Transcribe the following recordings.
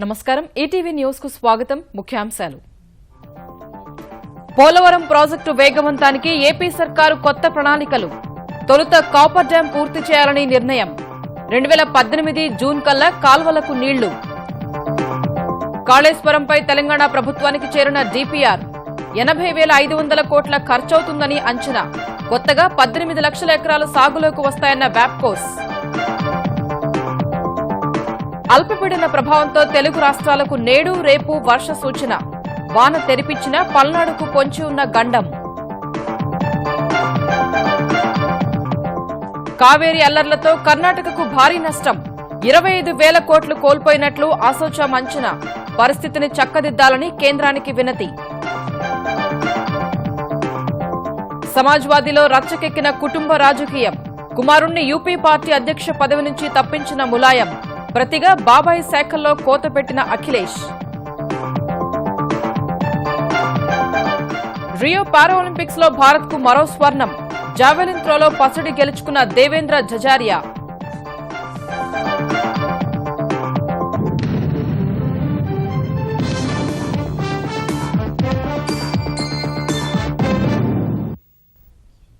నమస్కారం ETV news కు స్వాగతం ముఖ్యాంశాలు పోలవరం ప్రాజెక్టు వేగవంతానికి ఏపీ సర్కారు కొత్త ప్రణాళికలు తొలుత కాపర్ డ్యాం పూర్తి చేయాలని నిర్ణయం 2018 జూన్ కల్లా కాల్వలకు నీళ్లు కాళేశ్వరంపై తెలంగాణ ప్రభుత్వానికి చేరిన డీపీఆర్ 80,500 కోట్ల ఖర్చవుతుందని అంచనా కొత్తగా 18 లక్షల ఎకరాల సాగులోకి వస్తాయన్న వ్యాప్కోస్ అల్పపీడన ప్రభావంతో తెలుగు రాష్ట్రాలకు నేడు రేపు వర్ష సూచన వాన తెరిపించిన పల్నాడుకు పొంచి ఉన్న గండం కావేరీ అల్లర్లతో కర్ణాటకకు భారీ నష్టం 25,000 కోట్లు కోల్పోయినట్లు అసోచాం అంచనా పరిస్థితిని చక్కదిద్దాలని కేంద్రానికి వినతి సమాజ్వాదీలో రచ్చకెక్కిన కుటుంబ రాజకీయం కుమారుణ్ణి యూపీ పార్టీ అధ్యక్ష పదవి నుంచి తప్పించిన ములాయం ప్రతిగా బాబాయి శాఖల్లో కోత పెట్టిన అఖిలేష్ రియో పారాలింపిక్స్ లో భారత్ కు మరో స్వర్ణం జావెలిన్ త్రోలో పసిడి గెలుచుకున్న దేవేంద్ర జజారియా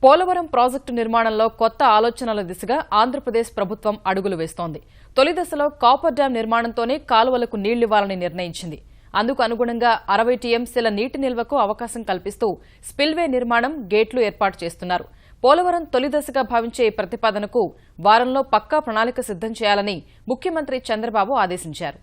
పోలవరం ప్రాజెక్టు నిర్మాణంలో కొత్త ఆలోచనల దిశగా ఆంధ్రప్రదేశ్ ప్రభుత్వం అడుగులు వేస్తోంది. తొలి దశలో కాపర్ డ్యాం నిర్మాణంతోనే కాలువలకు నీళ్లివ్వాలని నిర్ణయించింది. అందుకు అనుగుణంగా 60 టీఎంసీల నీటి నిల్వకు అవకాశం కల్పిస్తూ స్పిల్వే నిర్మాణం, గేట్లు ఏర్పాటు చేస్తున్నారు. పోలవరం తొలి దశగా భావించే ఈ ప్రతిపాదనకు వారంలో పక్కా ప్రణాళిక సిద్దం చేయాలని ముఖ్యమంత్రి చంద్రబాబు ఆదేశించారు.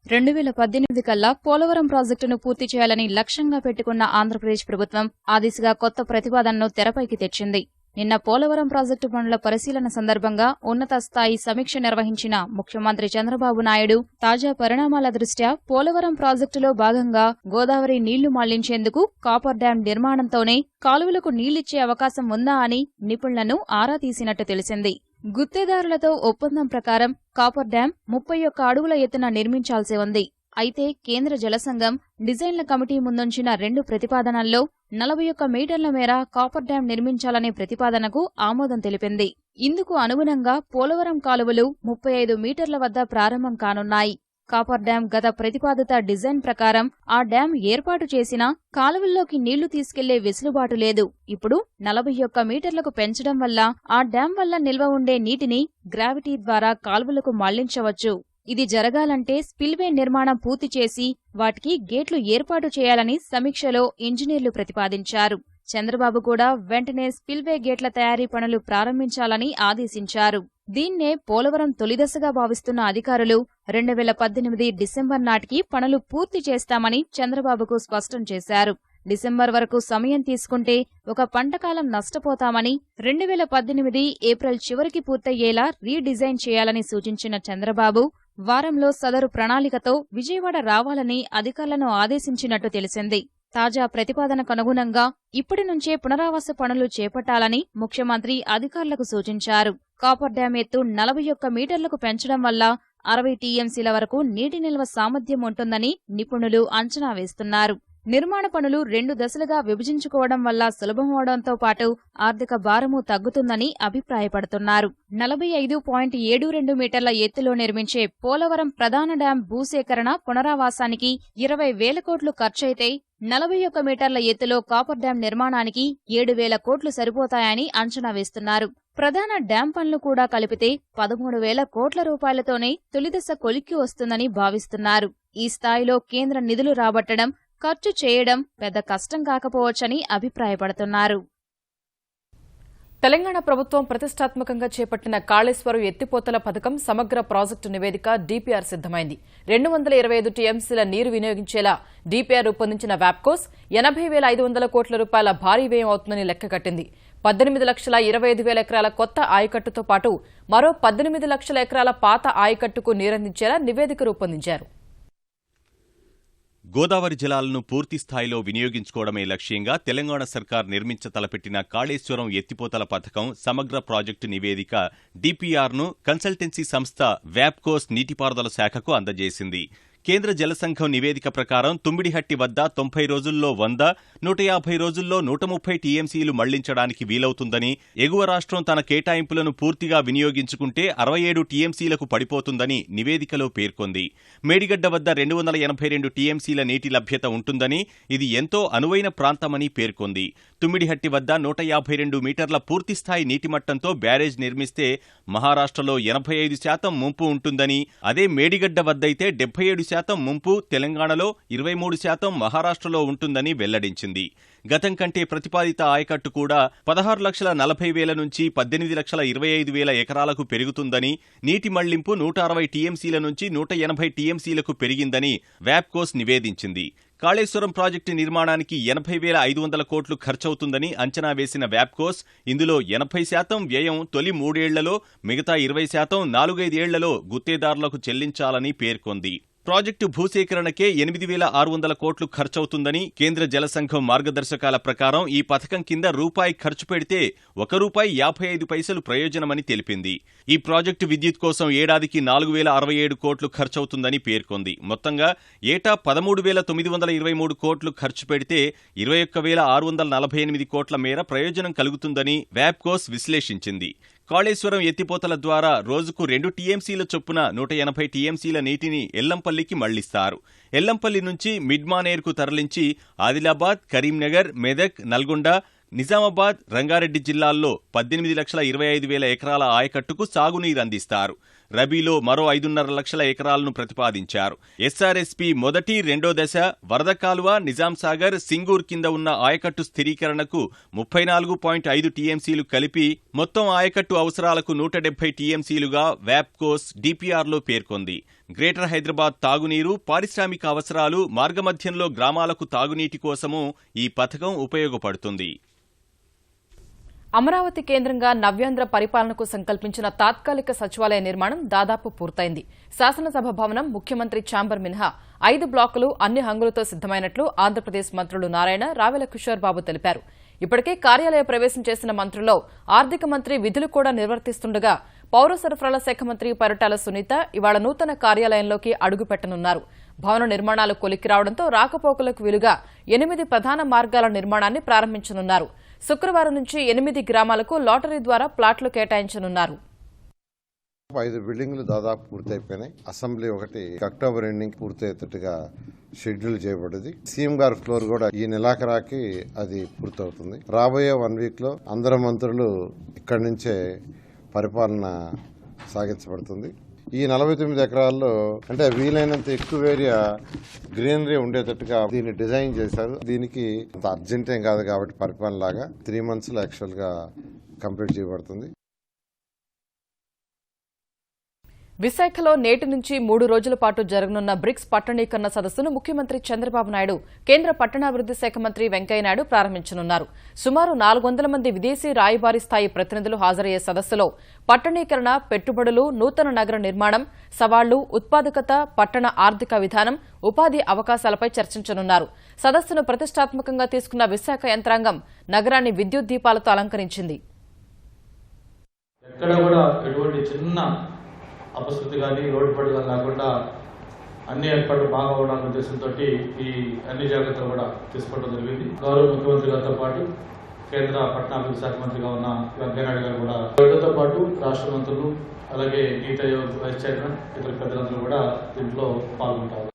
2018 కల్లా పోలవరం ప్రాజెక్టును పూర్తి చేయాలని లక్ష్యంగా పెట్టుకున్న ఆంధ్రప్రదేశ్ ప్రభుత్వం ఆ దిశగా కొత్త ప్రతిపాదనను తెరపైకి తెచ్చింది. నిన్న పోలవరం ప్రాజెక్టు పనుల పరిశీలన సందర్భంగా ఉన్నత స్థాయి సమీక్ష నిర్వహించిన ముఖ్యమంత్రి చంద్రబాబు నాయుడు తాజా పరిణామాల దృష్ట్యా పోలవరం ప్రాజెక్టులో భాగంగా గోదావరి నీళ్లు మళ్లించేందుకు కాపర్ డ్యాం నిర్మాణంతోనే కాలువలకు నీళ్లిచ్చే అవకాశం ఉందా అని నిపుణులను ఆరా తీసినట్టు తెలిసింది. గుత్తేదారులతో ఒప్పందం ప్రకారం కాపర్ డ్యాం 31 అడుగుల ఎత్తున నిర్మించాల్సి ఉంది. అయితే కేంద్ర జలసంఘం డిజైన్ల కమిటీ ముందుంచిన 2 ప్రతిపాదనల్లో 41 మీటర్ల మేర కాపర్ డ్యాం నిర్మించాలనే ప్రతిపాదనకు ఆమోదం తెలిపింది. ఇందుకు అనుగుణంగా పోలవరం కాలువలు 35 మీటర్ల వద్ద ప్రారంభం కానున్నాయి. కాపర్ డ్యాం గత ప్రతిపాదిత డిజైన్ ప్రకారం ఆ డ్యాం ఏర్పాటు చేసినా కాలువల్లోకి నీళ్లు తీసుకెళ్లే వెసులుబాటు లేదు. ఇప్పుడు 41 మీటర్లకు పెంచడం వల్ల ఆ డ్యాం వల్ల నిల్వ ఉండే నీటిని గ్రావిటీ ద్వారా కాలువలకు మళ్లించవచ్చు. ఇది జరగాలంటే స్పిల్వే నిర్మాణం పూర్తి చేసి వాటికి గేట్లు ఏర్పాటు చేయాలని సమీక్షలో ఇంజనీర్లు ప్రతిపాదించారు. చంద్రబాబు కూడా వెంటనే స్పిల్వే గేట్ల తయారీ పనులు ప్రారంభించాలని ఆదేశించారు. దీన్నే పోలవరం తొలిదశగా భావిస్తున్న అధికారులు 2018 డిసెంబర్ నాటికి పనులు పూర్తి చేస్తామని చంద్రబాబుకు స్పష్టం చేశారు. డిసెంబర్ వరకు సమయం తీసుకుంటే ఒక పంటకాలం నష్టపోతామని 2018 ఏప్రిల్ చివరికి పూర్తయ్యేలా రీడిజైన్ చేయాలని సూచించిన చంద్రబాబు వారంలో సదరు ప్రణాళికతో విజయవాడ రావాలని అధికారులను ఆదేశించినట్టు తెలిసింది. తాజా ప్రతిపాదనకనుగుణంగా ఇప్పటి నుంచే పునరావాస పనులు చేపట్టాలని ముఖ్యమంత్రి అధికారులకు సూచించారు. కాపర్ డ్యాం ఎత్తు 41 మీటర్లకు పెంచడం వల్ల 60 టీఎంసీల వరకు నీటి నిల్వ సామర్థ్యం ఉంటుందని నిపుణులు అంచనా వేస్తున్నారు. నిర్మాణ పనులు 2 దశలుగా విభజించుకోవడం వల్ల సులభమవడంతో పాటు ఆర్థిక భారమూ తగ్గుతుందని అభిప్రాయపడుతున్నారు. 45.72 మీటర్ల ఎత్తులో నిర్మించే పోలవరం ప్రధాన డ్యాం భూసేకరణ పునరావాసానికి 20,000 కోట్లు ఖర్చయితే 41 మీటర్ల ఎత్తులో కాపర్ డ్యాం నిర్మాణానికి 7,000 కోట్లు సరిపోతాయని అంచనా వేస్తున్నారు. ప్రధాన డ్యాం పనులు కూడా కలిపితే 13,000 కోట్ల రూపాయలతోనే తొలిదశ కొలిక్కి వస్తుందని భావిస్తున్నారు. ఈ స్థాయిలో కేంద్ర నిధులు రాబట్టడం, ఖర్చు చేయడం పెద్ద కష్టం కాకపోవచ్చని అభిప్రాయపడుతున్నారు. తెలంగాణ ప్రభుత్వం ప్రతిష్టాత్మకంగా చేపట్టిన కాళేశ్వరం ఎత్తిపోతల పథకం సమగ్ర ప్రాజెక్టు నివేదిక డీపీఆర్ సిద్దమైంది. 225 టీఎంసీల నీరు వినియోగించేలా డీపీఆర్ రూపొందించిన వ్యాప్కోస్ 80,500 కోట్ల రూపాయల భారీ వ్యయం అవుతుందని లెక్కగట్టింది. 18,25,000 ఎకరాల కొత్త ఆయకట్టుతో పాటు మరో 18 లక్షల ఎకరాల పాత ఆయకట్టుకు నీరందించేలా నివేదిక రూపొందించారు. గోదావరి జలాలను పూర్తి స్థాయిలో వినియోగించుకోవడమే లక్ష్యంగా తెలంగాణ సర్కార్ తలపెట్టిన కాళేశ్వరం ఎత్తిపోతల పథకం సమగ్ర ప్రాజెక్టు నివేదిక డీపీఆర్ను కన్సల్టెన్సీ సంస్థ వ్యాప్కోస్ నీటిపారుదల శాఖకు అందజేసింది. కేంద్ర జలసంఘం నివేదిక ప్రకారం తుమ్మిడిహట్టి వద్ద 90 రోజుల్లో 100, 150 రోజుల్లో 130 టీఎంసీలు మళ్లించడానికి వీలవుతుందని, ఎగువ రాష్ట్రం తన కేటాయింపులను పూర్తిగా వినియోగించుకుంటే 67 టీఎంసీలకు పడిపోతుందని నివేదికలో పేర్కొంది. మేడిగడ్డ వద్ద 282 టీఎంసీల నీటి లభ్యత ఉంటుందని, ఇది ఎంతో అనువైన ప్రాంతమని పేర్కొంది. తుమ్మిడిహట్టి వద్ద 152 మీటర్ల పూర్తిస్థాయి నీటిమట్టంతో బ్యారేజ్ నిర్మిస్తే మహారాష్ట్రలో 85% ముంపు ఉంటుందని, అదే మేడిగడ్డ వద్దైతే 77% ముంపు, తెలంగాణలో 23% మహారాష్ట్రలో ఉంటుందని వెల్లడించింది. గతం కంటే ప్రతిపాదిత ఆయకట్టు కూడా 16,40,000 నుంచి 18,25,000 ఎకరాలకు పెరుగుతుందని, నీటి మళ్లింపు 160 టీఎంసీల నుంచి 180 టీఎంసీలకు పెరిగిందని వ్యాప్కోస్ నివేదించింది. కాళేశ్వరం ప్రాజెక్టు నిర్మాణానికి 80,500 కోట్లు ఖర్చవుతుందని అంచనా వేసిన వ్యాప్కోస్ ఇందులో 80% వ్యయం తొలి 3 ఏళ్లలో, మిగతా 20% 4-5 ఏళ్లలో గుత్తేదారులకు చెల్లించాలని పేర్కొంది. ప్రాజెక్టు భూసేకరణకే 8,600 కోట్లు ఖర్చవుతుందని, కేంద్ర జలసంఘం మార్గదర్శకాల ప్రకారం ఈ పథకం కింద రూపాయి ఖర్చు పెడితే ₹1.55 ప్రయోజనమని తెలిపింది. ఈ ప్రాజెక్టు విద్యుత్ కోసం ఏడాదికి 4,067 కోట్లు ఖర్చవుతుందని పేర్కొంది. మొత్తంగా ఏటా 13,923 కోట్లు ఖర్చు పెడితే 21,648 కోట్ల మేర ప్రయోజనం కలుగుతుందని వ్యాప్కోస్ విశ్లేషించింది. కాళేశ్వరం ఎత్తిపోతల ద్వారా రోజుకు 2 టీఎంసీల చొప్పున 180 టీఎంసీల నీటిని ఎల్లంపల్లికి మళ్లిస్తారు. ఎల్లంపల్లి నుంచి మిడ్మానేర్కు తరలించి ఆదిలాబాద్, కరీంనగర్, మెదక్, నల్గొండ, నిజామాబాద్, రంగారెడ్డి జిల్లాల్లో 18,25,000 ఎకరాల ఆయకట్టుకు సాగునీరు అందిస్తారు. రబీలో మరో 5.5 లక్షల ఎకరాలను ప్రతిపాదించారు. ఎస్ఆర్ఎస్పీ మొదటి, రెండో దశ వరద కాలువ, నిజాంసాగర్, సింగూర్ కింద ఉన్న ఆయకట్టు స్థిరీకరణకు 34.5 టీఎంసీలు కలిపి మొత్తం ఆయకట్టు అవసరాలకు 170 టీఎంసీలుగా వ్యాప్కోస్ డిపిఆర్లో పేర్కొంది. గ్రేటర్ హైదరాబాద్ తాగునీరు, పారిశ్రామిక అవసరాలు, మార్గమధ్యంలో గ్రామాలకు తాగునీటి కోసము ఈ పథకం ఉపయోగపడుతుంది. అమరావతి కేంద్రంగా నవ్యాంధ్ర పరిపాలనకు సంకల్పించిన తాత్కాలిక సచివాలయ నిర్మాణం దాదాపు పూర్తయింది. శాసనసభ భవనం, ముఖ్యమంత్రి ఛాంబర్ మినహా 5 బ్లాకులు అన్ని హంగులతో సిద్దమైనట్లు ఆంధ్రప్రదేశ్ మంత్రులు నారాయణ, రావెల కిషోర్ బాబు తెలిపారు. ఇప్పటికే కార్యాలయ ప్రవేశం చేసిన మంత్రుల్లో ఆర్థిక మంత్రి విధులు కూడా నిర్వర్తిస్తుండగా పౌర సరఫరాల శాఖ మంత్రి పరిటాల సునీత ఇవాళ నూతన కార్యాలయంలోకి అడుగుపెట్టనున్నారు. భవన నిర్మాణాలు కొలిక్కి రావడంతో రాకపోకలకు వీలుగా 8 ప్రధాన మార్గాల నిర్మాణాన్ని ప్రారంభించనున్నారు. శుక్రవారం నుంచి 8 గ్రామాలకు లాటరీ ద్వారా ప్లాట్లు కేటాయించనున్నారు. 5 బిల్డింగ్లు దాదాపు పూర్తయిపోయినాయి. అసెంబ్లీ ఒకటి అక్టోబర్ ఎండింగ్ పూర్తయ్యేటట్టుగా షెడ్యూల్ చేయబడింది. సీఎం గారి ఫ్లోర్ కూడా ఈ నెలాఖరాకి అది పూర్తవుతుంది. రాబోయే 1 వీక్ లో అందరు మంత్రులు ఇక్కడి నుంచే పరిపాలన సాగించబడుతుంది. ఈ 49 ఎకరాల్లో అంటే వీలైనంత ఎక్కువ ఏరియా గ్రీనరీ ఉండేటట్టుగా దీన్ని డిజైన్ చేశారు. దీనికి అంత అర్జెంట్ ఏం కాదు కాబట్టి పరిపాలన లాగా 3 months లో యాక్చువల్ గా కంప్లీట్ చేయబడుతుంది. విశాఖలో నేటి నుంచి 3 రోజుల పాటు జరగనున్న బ్రిక్స్ పట్టణీకరణ సదస్సును ముఖ్యమంత్రి చంద్రబాబు నాయుడు, కేంద్ర పట్టణాభివృద్ది శాఖ మంత్రి వెంకయ్యనాయుడు ప్రారంభించనున్నారు. సుమారు 400 మంది విదేశీ రాయబారి స్థాయి ప్రతినిధులు హాజరయ్యే సదస్సులో పట్టణీకరణ, పెట్టుబడులు, నూతన నగర నిర్మాణం, సవాళ్లు, ఉత్పాదకత, పట్టణ ఆర్థిక విధానం, ఉపాధి అవకాశాలపై చర్చించనున్నారు. సదస్సును ప్రతిష్టాత్మకంగా తీసుకున్న విశాఖ యంత్రాంగం నగరాన్ని విద్యుత్ దీపాలతో అలంకరించింది. అపశృతి కానీ రోడ్డు పడి కానీ లేకుండా అన్ని ఏర్పాట్లు బాగా ఉండాలనే ఉద్దేశంతో ఈ అన్ని జాగ్రత్తలు కూడా తీసుకోవడం జరిగింది. గౌరవ ముఖ్యమంత్రి గారితో పాటు కేంద్ర పట్టణాభివృద్ధి శాఖ మంత్రిగా ఉన్న వెంకయ్యనాయుడు గారు కూడా వీటితో పాటు రాష్ట్ర మంత్రులు, అలాగే నీతి ఆయోగ్ వైస్ చైర్మన్, ఇతర పెద్దలందరూ కూడా దీంట్లో పాల్గొంటారు.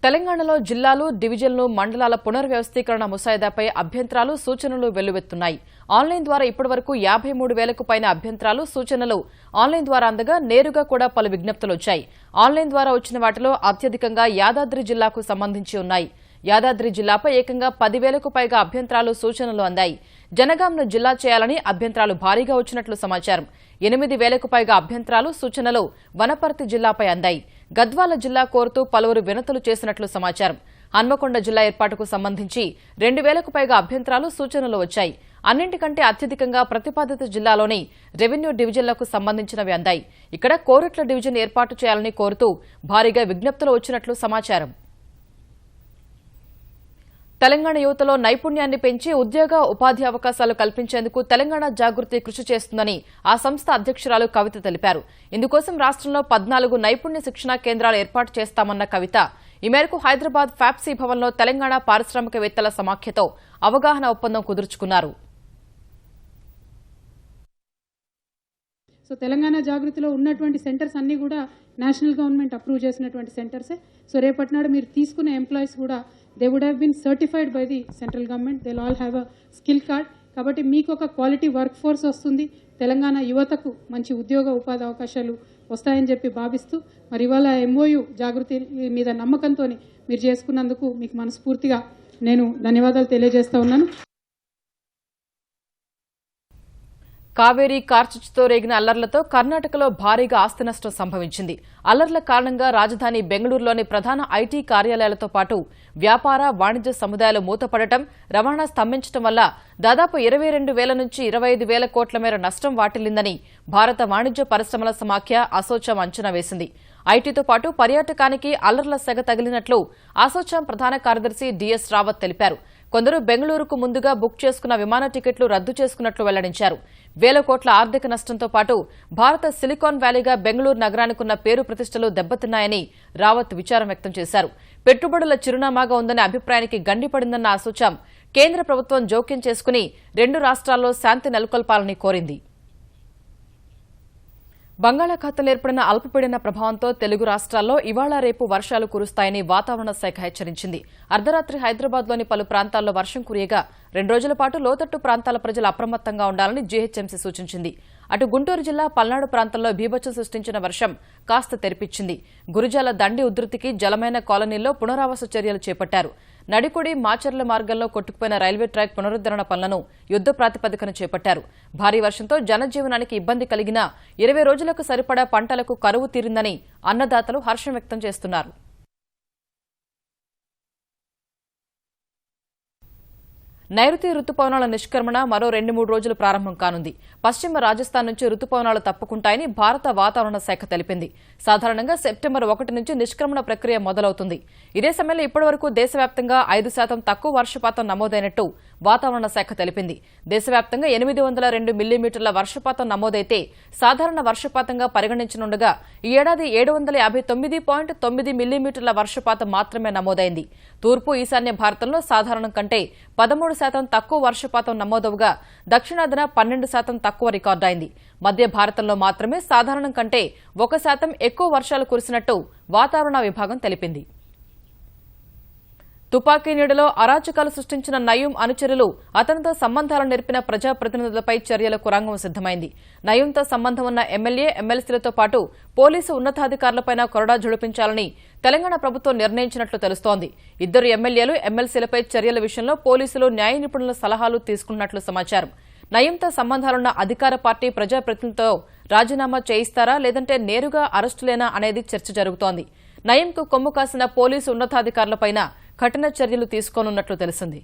తెలంగాణలో జిల్లాలు, డివిజన్లు, మండలాల పునర్వ్యవస్థీకరణ ముసాయిదాపై అభ్యంతరాలు, సూచనలు వెల్లువెత్తున్నాయి. ఆన్లైన్ ద్వారా ఇప్పటివరకు 53,000కు పైన అభ్యంతరాలు, సూచనలు ఆన్లైన్ ద్వారా అందగా నేరుగా కూడా పలు విజ్ఞప్తులు వచ్చాయి. ఆన్లైన్ ద్వారా వచ్చిన వాటిలో అత్యధికంగా యాదాద్రి జిల్లాకు సంబంధించి ఉన్నాయి. యాదాద్రి జిల్లాపై ఏకంగా 10,000కు పైగా అభ్యంతరాలు, సూచనలు అందాయి. జనగాంను జిల్లా చేయాలని అభ్యంతరాలు భారీగా వచ్చినట్లు సమాచారం. 8,000కు పైగా అభ్యంతరాలు, సూచనలు వనపర్తి జిల్లాపై అందాయి. గద్వాల జిల్లా కోరుతూ పలువురు వినతులు చేసినట్లు సమాచారం. హన్మకొండ జిల్లా ఏర్పాటుకు సంబంధించి 2,000కు పైగా అభ్యంతరాలు, సూచనలు వచ్చాయి. అన్నింటికంటే అత్యధికంగా ప్రతిపాదిత జిల్లాలోని రెవెన్యూ డివిజన్లకు సంబంధించినవి అందాయి. ఇక్కడ కోరుట్ల డివిజన్ ఏర్పాటు చేయాలని కోరుతూ భారీగా విజ్ఞప్తులు వచ్చినట్లు సమాచారం. తెలంగాణ యువతలో నైపుణ్యాన్ని పెంచి ఉద్యోగ ఉపాధి అవకాశాలు కల్పించేందుకు తెలంగాణ జాగృతి కృషి చేస్తుందని ఆ సంస్థ అధ్యక్షురాలు కవిత తెలిపారు. ఇందుకోసం రాష్ట్రంలో 14 నైపుణ్య శిక్షణా కేంద్రాలు ఏర్పాటు చేస్తామన్న కవిత ఈ మేరకు హైదరాబాద్ ఫ్యాప్సీ భవన్లో తెలంగాణ పారిశ్రామికవేత్తల సమాఖ్యతో అవగాహన ఒప్పందం కుదుర్చుకున్నారు. సో తెలంగాణ జాగృతిలో ఉన్నటువంటి సెంటర్స్ అన్నీ కూడా నేషనల్ గవర్నమెంట్ అప్రూవ్ చేసినటువంటి సెంటర్సే. సో రేపటి నాడు మీరు తీసుకునే ఎంప్లాయీస్ కూడా they would have been certified by the central government. They all have a skill card. కాబట్టి మీకు ఒక క్వాలిటీ వర్క్ ఫోర్స్ వస్తుంది. తెలంగాణ యువతకు మంచి ఉద్యోగ ఉపాధి అవకాశాలు వస్తాయని చెప్పి భావిస్తూ మరి ఇవాళ MOU జాగృతి మీద నమ్మకంతో మీరు చేసుకున్నందుకు మీకు మనస్ఫూర్తిగా నేను ధన్యవాదాలు తెలియజేస్తా ఉన్నాను. కావేరీ కార్చిచ్చుతో రేగిన అల్లర్లతో కర్ణాటకలో భారీగా ఆస్తి నష్టం సంభవించింది. అల్లర్ల కారణంగా రాజధాని బెంగళూరులోని ప్రధాన ఐటీ కార్యాలయాలతో పాటు వ్యాపార వాణిజ్య సముదాయాలు మూతపడటం, రవాణా స్తంభించడం వల్ల దాదాపు 22,000 నుంచి 25,000 కోట్ల మేర నష్టం వాటిల్లిందని భారత వాణిజ్య పరిశ్రమల సమాఖ్య అసోచాం అంచనా వేసింది. ఐటీతో పాటు పర్యాటకానికి అల్లర్ల సెగ తగిలినట్లు అసోచాం ప్రధాన కార్యదర్శి డిఎస్ రావత్ తెలిపారు. కొందరు బెంగళూరుకు ముందుగా బుక్ చేసుకున్న విమాన టికెట్లు రద్దు చేసుకున్నట్లు వెల్లడించారు. 1,000 కోట్ల ఆర్థిక నష్టంతో పాటు భారత సిలికాన్ వ్యాలీగా బెంగళూరు నగరానికున్న పేరు ప్రతిష్టలు దెబ్బతిన్నాయని రావత్ విచారం వ్యక్తం చేశారు. పెట్టుబడుల చిరునామాగా ఉందనే అభిప్రాయానికి గండిపడిందన్న అసోచాం కేంద్ర ప్రభుత్వం జోక్యం చేసుకుని 2 రాష్ట్రాల్లో శాంతి నెలకొల్పాలని కోరింది. బంగాళాఖాతంలో ఏర్పడిన అల్పపీడన ప్రభావంతో తెలుగు రాష్ట్రాల్లో ఇవాళ రేపు వర్షాలు కురుస్తాయని వాతావరణ శాఖ హెచ్చరించింది. అర్ధరాత్రి హైదరాబాద్లోని పలు ప్రాంతాల్లో వర్షం కురియగా 2 రోజుల పాటు లోతట్టు ప్రాంతాల ప్రజలు అప్రమత్తంగా ఉండాలని జీహెచ్ఎంసీ సూచించింది. అటు గుంటూరు జిల్లా పల్నాడు ప్రాంతంలో బీభత్సం సృష్టించిన వర్షం కాస్త తెరిపించింది. గురుజాల దండి ఉధృతికి జలమైన కాలనీల్లో పునరావాస చర్యలు చేపట్టారు. నడికుడి మాచర్ల మార్గంలో కొట్టుకుపోయిన రైల్వే ట్రాక్ పునరుద్దరణ పనులను యుద్ద ప్రాతిపదికన చేపట్టారు. భారీ వర్షంతో జనజీవనానికి ఇబ్బంది కలిగినా 20 రోజులకు సరిపడా పంటలకు కరువు తీరిందని అన్నదాతలు హర్షం వ్యక్తం చేస్తున్నారు. నైరుతి రుతుపవనాల నిష్క్రమణ మరో 2-3 రోజులు ప్రారంభం కానుంది. పశ్చిమ రాజస్థాన్ నుంచి రుతుపవనాలు తప్పుకుంటాయని భారత వాతావరణ శాఖ తెలిపింది. సాధారణంగా సెప్టెంబర్ 1 నుంచి నిష్క్రమణ ప్రక్రియ మొదలవుతుంది. ఇదే సమయంలో ఇప్పటివరకు దేశవ్యాప్తంగా 5% తక్కువ వర్షపాతం నమోదైనట్టు వాతావరణ శాఖ తెలిపింది. దేశవ్యాప్తంగా 802 మిల్లీమీటర్ల వర్షపాతం నమోదైతే సాధారణ వర్షపాతంగా పరిగణించనుండగా ఈ ఏడాది 759.9 మిల్లీమీటర్ల వర్షపాతం మాత్రమే నమోదైంది. తూర్పు ఈశాన్య భారతంలో సాధారణం కంటే 13% తక్కువ వర్షపాతం నమోదవగా దక్షిణాదిన 12% తక్కువ రికార్డైంది. మధ్య భారతంలో మాత్రమే సాధారణం కంటే 1% ఎక్కువ వర్షాలు కురిసినట్టు వాతావరణ విభాగం తెలిపింది. తుపాకీ నీడలో అరాచకాలు సృష్టించిన నయీం అనుచరులు, అతనితో సంబంధాలు నెరిపిన ప్రజాప్రతినిధులపై చర్యలకు రంగం సిద్దమైంది. నయీంతో సంబంధం ఉన్న ఎమ్మెల్యే, ఎమ్మెల్సీలతో పాటు పోలీసు ఉన్నతాధికారులపై కొరడా జుడిపించాలని తెలంగాణ ప్రభుత్వం నిర్ణయించినట్లు తెలుస్తోంది. 2 ఎమ్మెల్యేలు, ఎమ్మెల్సీలపై చర్యల విషయంలో పోలీసులు న్యాయ నిపుణుల సలహాలు తీసుకున్నట్లు సమాచారం. నయీంతో సంబంధాలున్న అధికార పార్టీ ప్రజాప్రతినిధులతో రాజీనామా చేయిస్తారా లేదంటే నేరుగా అరెస్టులేనా అనేది చర్చ జరుగుతోంది. నయీంకు కొమ్ము కాసిన పోలీసు ఉన్నతాధికారులపై కఠిన చర్యలు తీసుకోనున్నట్లు తెలిసింది.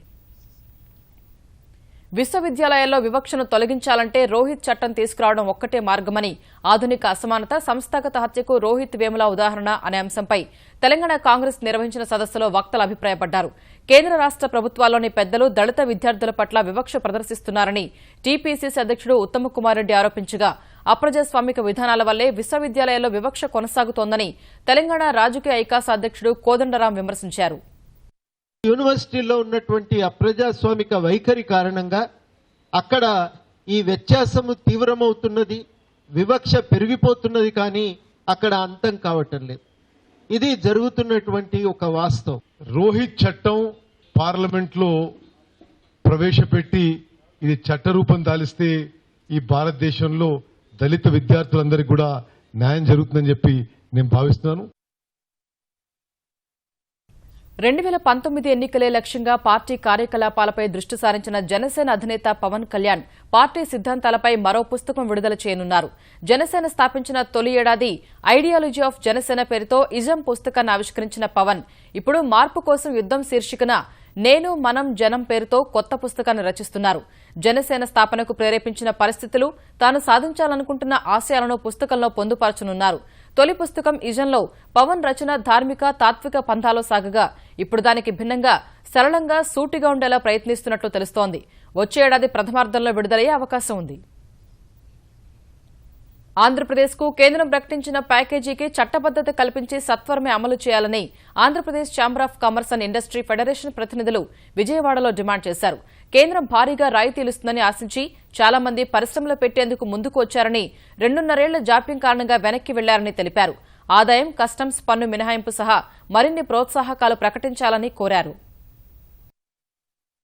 విశ్వవిద్యాలయాల్లో వివక్షను తొలగించాలంటే రోహిత్ చట్టం తీసుకురావడం ఒక్కటే మార్గమని, ఆధునిక అసమానత, సంస్థాగత హత్యకు రోహిత్ వేముల ఉదాహరణ అనే అంశంపై తెలంగాణ కాంగ్రెస్ నిర్వహించిన సదస్సులో వక్తలు అభిప్రాయపడ్డారు. కేంద్ర రాష్ట ప్రభుత్వాల్లోని పెద్దలు దళిత విద్యార్థుల పట్ల వివక్ష ప్రదర్శిస్తున్నారని టీపీసీసీ అధ్యక్షుడు ఉత్తమ్ కుమార్ రెడ్డి ఆరోపించగా, అప్రజాస్వామిక విధానాల వల్లే విశ్వవిద్యాలయాల్లో వివక్ష కొనసాగుతోందని తెలంగాణ రాజకీయ ఐకాస అధ్యక్షుడు కోదండరాం విమర్శించారు. యూనివర్సిటీలో ఉన్నటువంటి అప్రజాస్వామిక వైఖరి కారణంగా అక్కడ ఈ వ్యత్యాసము తీవ్రమవుతున్నది, వివక్ష పెరిగిపోతున్నది, కానీ అక్కడ అంతం కావటం లేదు. ఇది జరుగుతున్నటువంటి ఒక వాస్తవం. రోహిత్ చట్టం పార్లమెంట్ లో ప్రవేశపెట్టి ఇది చట్టరూపం దాలిస్తే ఈ భారతదేశంలో దళిత విద్యార్థులందరికీ కూడా న్యాయం జరుగుతుందని చెప్పి నేను భావిస్తున్నాను. 2019 ఎన్నికలే లక్ష్యంగా పార్టీ కార్యకలాపాలపై దృష్టి సారించిన జనసేన అధినేత పవన్ కళ్యాణ్ పార్టీ సిద్ధాంతాలపై మరో పుస్తకం విడుదల చేయనున్నారు. జనసేన స్థాపించిన తొలి ఏడాది ఐడియాలజీ ఆఫ్ జనసేన పేరుతో ఇజం పుస్తకాన్ని ఆవిష్కరించిన పవన్ ఇప్పుడు మార్పు కోసం యుద్దం శీర్షికన నేను మనం జనం పేరుతో కొత్త పుస్తకాన్ని రచిస్తున్నారు. జనసేన స్థాపనకు ప్రేరేపించిన పరిస్థితులు, తాను సాధించాలనుకుంటున్న ఆశయాలను పుస్తకంలో పొందుపరచనున్నారు. తొలి పుస్తకం ఇజన్లో పవన్ రచన ధార్మిక తాత్విక పంథాలో సాగగా ఇప్పుడు దానికి భిన్నంగా సరళంగా సూటిగా ఉండేలా ప్రయత్నిస్తున్నట్లు తెలుస్తోంది. వచ్చే ఏడాది ప్రథమార్థంలో విడుదలయ్యే అవకాశం ఉంది. ఆంధ్రప్రదేశ్కు కేంద్రం ప్రకటించిన ప్యాకేజీకి చట్టబద్దత కల్పించి సత్వరమే అమలు చేయాలని Andhra Pradesh chamber of commerce and industry federation ప్రతినిధులు విజయవాడలో డిమాండ్ చేశారు. కేంద్రం భారీగా రాయితీలిస్తుందని ఆశించి చాలా మంది పరిశ్రమలు పెట్టేందుకు ముందుకు వచ్చారని 2.5 ఏళ్ల జాప్యం కారణంగా వెనక్కి వెళ్లారని తెలిపారు. ఆదాయం, కస్టమ్స్ పన్ను మినహాయింపు సహా మరిన్ని ప్రోత్సాహకాలు ప్రకటించాలని కోరారు.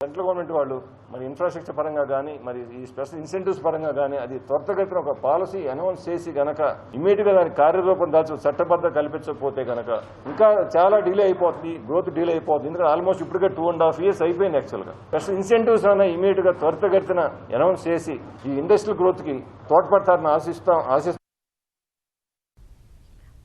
సెంట్రల్ గవర్నమెంట్ వాళ్ళు మరి ఇన్ఫ్రాస్ట్రక్చర్ పరంగా కానీ మరి ఈ స్పెషల్ ఇన్సెంటివ్స్ పరంగా కానీ అది త్వరితగతిన ఒక పాలసీ అనౌన్స్ చేసి గనక ఇమ్మీడియట్ గా దాని కార్యరూపం దాల్చి చట్టబద్ధ కల్పించకపోతే గనక ఇంకా చాలా డిలే అయిపోతుంది, గ్రోత్ డిలే అయిపోతుంది. ఎందుకంటే ఆల్మోస్ట్ ఇప్పటికే 2.5 years అయిపోయింది. యాక్చువల్ గా స్పెషల్ ఇన్సెంటివ్స్ అన్న ఇమ్మీడియట్ గా త్వరితగతిన అనౌన్స్ చేసి ఈ ఇండస్ట్రియల్ గ్రోత్ కి తోడ్పడతారని ఆశిస్తాం.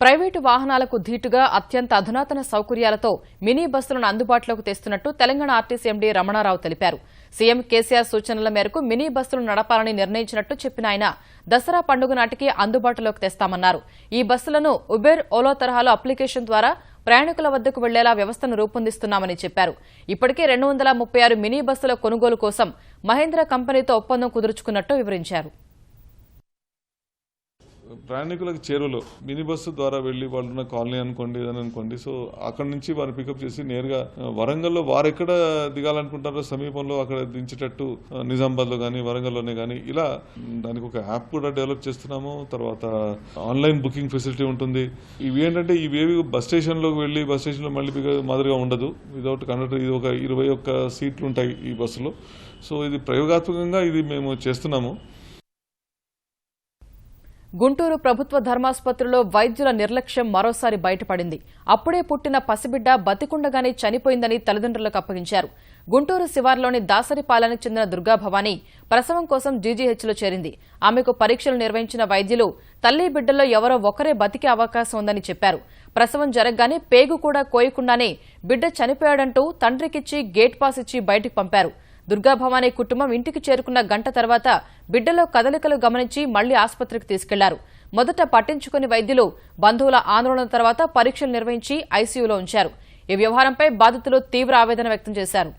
ప్రైవేటు వాహనాలకు ధీటుగా అత్యంత అధునాతన సౌకర్యాలతో మినీ బస్సులను అందుబాటులోకి తెస్తున్నట్టు తెలంగాణ ఆర్టీసీ ఎండీ రమణారావు తెలిపారు. సీఎం కేసీఆర్ సూచనల మేరకు మినీ బస్సులు నడపాలని నిర్ణయించినట్టు చెప్పిన ఆయన దసరా పండుగ నాటికి అందుబాటులోకి తెస్తామన్నారు. ఈ బస్సులను ఉబెర్, ఓలా తరహాలో అప్లికేషన్ ద్వారా ప్రయాణికుల వద్దకు వెళ్లేలా వ్యవస్థను రూపొందిస్తున్నామని చెప్పారు. ఇప్పటికే 236 మినీ బస్సుల కొనుగోలు కోసం మహేంద్ర కంపెనీతో ఒప్పందం కుదుర్చుకున్నట్టు వివరించారు. ప్రయాణికులకు చేరువలో మినీ బస్సు ద్వారా వెళ్లి వాళ్ళు ఉన్న కాలనీ అనుకోండి ఏదని అనుకోండి, సో అక్కడ నుంచి వారిని పికప్ చేసి నేరుగా వరంగల్లో వారు ఎక్కడ దిగాలనుకుంటారో సమీపంలో అక్కడ దించేటట్టు నిజామాబాద్ లో కానీ వరంగల్లోనే కానీ ఇలా దానికి ఒక యాప్ కూడా డెవలప్ చేస్తున్నాము. తర్వాత ఆన్లైన్ బుకింగ్ ఫెసిలిటీ ఉంటుంది. ఇవి ఏంటంటే ఇవేవి బస్ స్టేషన్ లోకి వెళ్లి బస్ స్టేషన్ లో మళ్ళీ మాదిరిగా ఉండదు. వితౌట్ కండక్టర్ ఇది ఒక 21 సీట్లు ఉంటాయి ఈ బస్సులో. సో ఇది ప్రయోగాత్మకంగా ఇది మేము చేస్తున్నాము. గుంటూరు ప్రభుత్వ ధర్మాసుపత్రిలో వైద్యుల నిర్లక్ష్యం మరోసారి బయటపడింది. అప్పుడే పుట్టిన పసిబిడ్డ బతికుండగానే చనిపోయిందని తల్లిదండ్రులకు అప్పగించారు. గుంటూరు శివార్లోని దాసరిపాలెనికి చెందిన దుర్గాభవాని ప్రసవం కోసం జీజీహెచ్లో చేరింది. ఆమెకు పరీక్షలు నిర్వహించిన వైద్యులు తల్లి బిడ్డల్లో ఎవరో ఒకరే బతికే అవకాశం ఉందని చెప్పారు. ప్రసవం జరగగానే పేగు కూడా కోయకుండానే బిడ్డ చనిపోయాడంటూ తండ్రికిచ్చి గేట్ పాస్ ఇచ్చి బయటికి పంపారు. దుర్గాభవాని కుటుంబం ఇంటికి చేరుకున్న గంట తర్వాత బిడ్డలో కదలికలు గమనించి మళ్లీ ఆసుపత్రికి తీసుకెళ్లారు. మొదట పట్టించుకుని వైద్యులు బంధువుల ఆందోళన తర్వాత పరీక్షలు నిర్వహించి ఐసీయూలో ఉంచారు. ఈ వ్యవహారంపై బాధితులు తీవ్ర ఆవేదన వ్యక్తం చేశారు.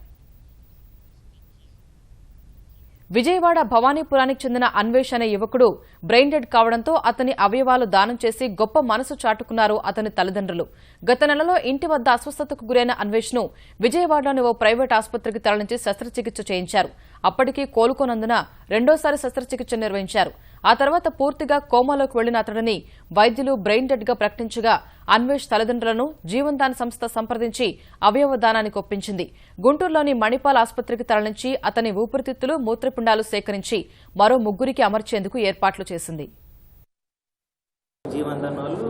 విజయవాడ భవానీపురానికి చెందిన అన్వేష్ అనే యువకుడు బ్రెయిన్ డెడ్ కావడంతో అతని అవయవాలు దానం చేసి గొప్ప మనసు చాటుకున్నారు అతని తల్లిదండ్రులు. గత నెలలో ఇంటి వద్ద అస్వస్థతకు గురైన అన్వేష్ ను విజయవాడలోని ఓ ప్రైవేట్ ఆసుపత్రికి తరలించి శస్త్రచికిత్స చేయించారు. అప్పటికీ కోలుకోనందున రెండోసారి శస్త్రచికిత్స నిర్వహించారు. ఆ తర్వాత పూర్తిగా కోమాలోకి వెళ్లిన అతడిని వైద్యులు బ్రెయిన్ డెడ్ గా ప్రకటించగా అన్వేష్ తల్లిదండ్రులను జీవన్దాన్ సంస్థ సంప్రదించి అవయవ దానానికి ఒప్పించింది. గుంటూరులోని మణిపాల్ ఆసుపత్రికి తరలించి అతని ఊపిరితిత్తులు, మూత్రపిండాలు సేకరించి మరో 3 అమర్చేందుకు ఏర్పాట్లు చేసింది. జీవన్దాన్ వాళ్ళు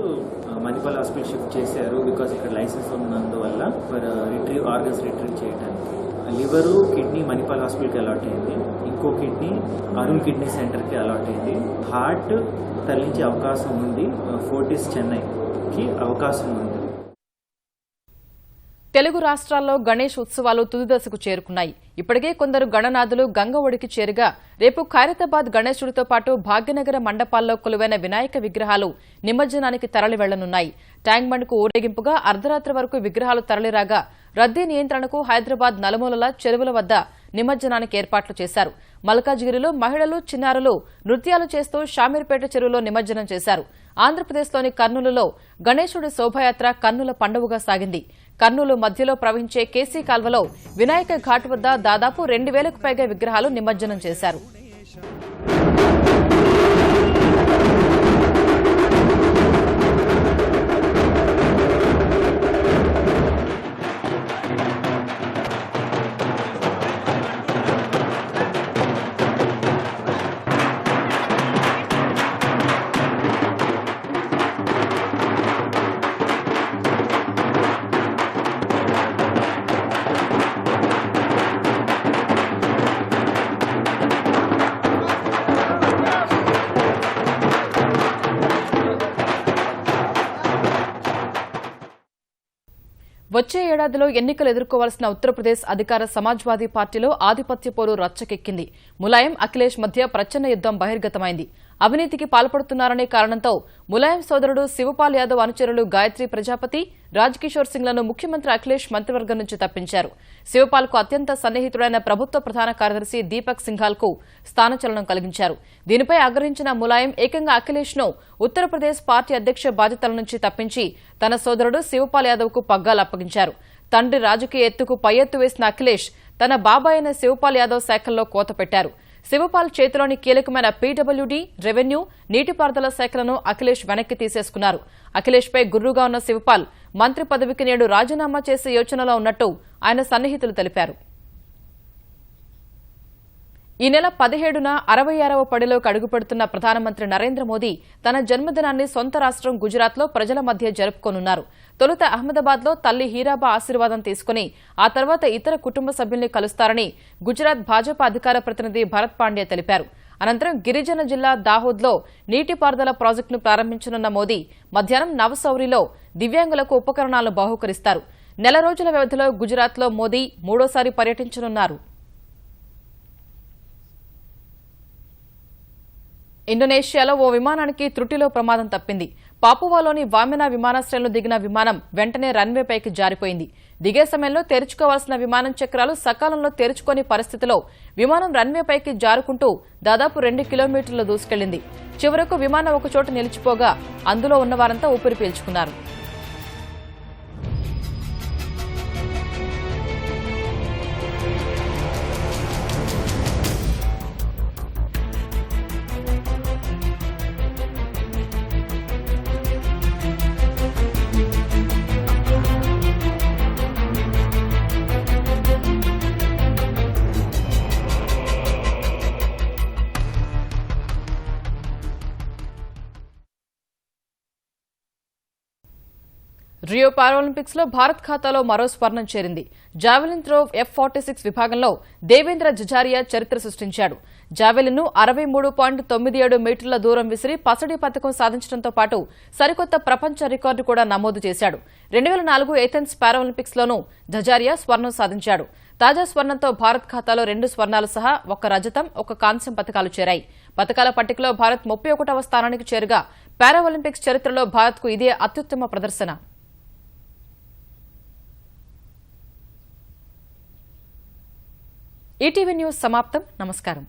మణిపాల్ హాస్పిటల్ షిఫ్ట్ చేశారు. బికాస్ ఇక్కడ లైసెన్స్ ఉన్నందువల్ల ఆర్గన్స్ రిట్రీవ్ చేయడానికి. లివరు, కిడ్నీ మణిపాల్ హాస్పిటల్కి అలాట్ అయింది. ఇంకో కిడ్నీ అరుణ్ కిడ్నీ సెంటర్కి అలాట్ అయింది. హార్ట్ తరలించే అవకాశం ఉంది. ఫోర్టిస్ చెన్నైకి అవకాశం ఉంది. తెలుగు రాష్ట్రాల్లో గణేష్ ఉత్సవాలు తుదిదశకు చేరుకున్నాయి. ఇప్పటికే కొందరు గణనాథులు గంగ ఒడికి చేరుగా రేపు ఖైరతాబాద్ గణేశుడితో పాటు భాగ్యనగర మండపాల్లో కొలువైన వినాయక విగ్రహాలు నిమజ్జనానికి తరలి వెళ్లనున్నాయి. ట్యాంక్ బండ్కు ఊరేగింపుగా అర్ధరాత్రి వరకు విగ్రహాలు తరలిరాగా రద్దీ నియంత్రణకు హైదరాబాద్ నలుమూలల చెరువుల వద్ద నిమజ్జనానికి ఏర్పాట్లు చేశారు. మల్కాజ్గిరిలో మహిళలు, చిన్నారులు నృత్యాలు చేస్తూ షామీర్పేట చెరువులో నిమజ్జనం చేశారు. ఆంధ్రప్రదేశ్లోని కర్నూలులో గణేశుడి శోభాయాత్ర కన్నుల పండుగగా సాగింది. కర్నూలు మధ్యలో ప్రవహించే కేసీ కాల్వలో వినాయక ఘాట్ వద్ద దాదాపు 2000కు పైగా విగ్రహాలు నిమజ్జనం చేశారు. వచ్చే ఏడాదిలో ఎన్నికలు ఎదుర్కోవాల్సిన ఉత్తరప్రదేశ్ అధికార సమాజ్వాదీ పార్టీలో ఆధిపత్య పోరు రచ్చకెక్కింది. ములాయం, అఖిలేష్ మధ్య ప్రచండ యుద్దం బహిర్గతమైంది. అవినీతికి పాల్పడుతున్నారనే కారణంతో ములాయం సోదరుడు శివపాల్ యాదవ్ అనుచరులు గాయత్రి ప్రజాపతి, రాజ్ కిషోర్ సింగ్లను ముఖ్యమంత్రి అఖిలేష్ మంత్రివర్గం నుంచి తప్పించారు. శివపాల్కు అత్యంత సన్నిహితుడైన ప్రభుత్వ ప్రధాన కార్యదర్శి దీపక్ సింఘాల్కు స్థానచలనం కలిగించారు. దీనిపై ఆగ్రహించిన ములాయం ఏకంగా అఖిలేష్ను ఉత్తరప్రదేశ్ పార్టీ అధ్యక్ష బాధ్యతల నుంచి తప్పించి తన సోదరుడు శివపాల్ యాదవ్కు పగ్గాలు అప్పగించారు. తండ్రి రాజకీయ ఎత్తుకు పై ఎత్తు వేసిన అఖిలేష్ తన బాబాయ్ అయిన శివపాల్ యాదవ్ శాఖల్లో కోత పెట్టారు. శివపాల్ చేతిలోని కీలకమైన పీడబ్ల్యూడీ, రెవెన్యూ, నీటిపారుదల శాఖలను అఖిలేష్ వెనక్కి తీసేసుకున్నారు. అఖిలేష్పై గుర్రుగా ఉన్న శివపాల్ మంత్రి పదవికి నేడు రాజీనామా చేసే యోచనలో ఉన్నట్టు ఆయన సన్నిహితులు తెలిపారు. ఈ నెల 17న 66వ పడిలోకి అడుగుపెడుతున్న ప్రధానమంత్రి నరేంద్ర మోదీ తన జన్మదినాన్ని సొంత రాష్ట్రం గుజరాత్లో ప్రజల మధ్య జరుపుకోనున్నారు. తొలుత అహ్మదాబాద్లో తల్లి హీరాబా ఆశీర్వాదం తీసుకుని ఆ తర్వాత ఇతర కుటుంబ సభ్యుల్ని కలుస్తారని గుజరాత్ భాజపా అధికార ప్రతినిధి భరత్ పాండ్యా తెలిపారు. అనంతరం గిరిజన జిల్లా దాహోద్లో నీటిపారుదల ప్రాజెక్టును ప్రారంభించనున్న మోదీ మధ్యాహ్నం నవసౌరిలో దివ్యాంగులకు ఉపకరణాలను బహూకరిస్తారు. నెల రోజుల వ్యవధిలో గుజరాత్లో మోదీ మూడోసారి పర్యటించనున్నారు. ఇండోనేషియాలో ఓ విమానానికి త్రుటిలో ప్రమాదం తప్పింది. పాపువాలోని వామెనా విమానాశ్రయంలో దిగిన విమానం వెంటనే రన్వేపైకి జారిపోయింది. దిగే సమయంలో తెరుచుకోవాల్సిన విమానం చక్రాలు సకాలంలో తెరుచుకోని పరిస్థితిలో విమానం రన్వేపైకి జారుకుంటూ దాదాపు 2 కిలోమీటర్లు దూసుకెళ్లింది. చివరకు విమానం ఒకచోట నిలిచిపోగా అందులో ఉన్నవారంతా ఊపిరి పీల్చుకున్నారు. రియో పారాలింపిక్స్ లో భారత్ ఖాతాలో మరో స్వర్ణం చేరింది. జావెలిన్ త్రో F46 విభాగంలో దేవేంద్ర జజారియా చరిత్ర సృష్టించాడు. జావెలిన్ ను 63.97 మీటర్ల దూరం విసిరి పసడి పతకం సాధించడంతో పాటు సరికొత్త ప్రపంచ రికార్డు కూడా నమోదు చేశాడు. 2004 ఏథెన్స్ పారాలింపిక్స్ లోనూ జజారియా స్వర్ణం సాధించాడు. తాజా స్వర్ణంతో భారత్ ఖాతాలో 2 స్వర్ణాలు సహా 1 రజతం, 1 కాంస్యం పతకాలు చేరాయి. పతకాల పట్టికలో భారత్ 31వ స్థానానికి చేరుగా పారాలింపిక్స్ చరిత్రలో భారత్కు ఇదే అత్యుత్తమ ప్రదర్శన. ఈటీవీ న్యూస్ సమాప్తం. నమస్కారం.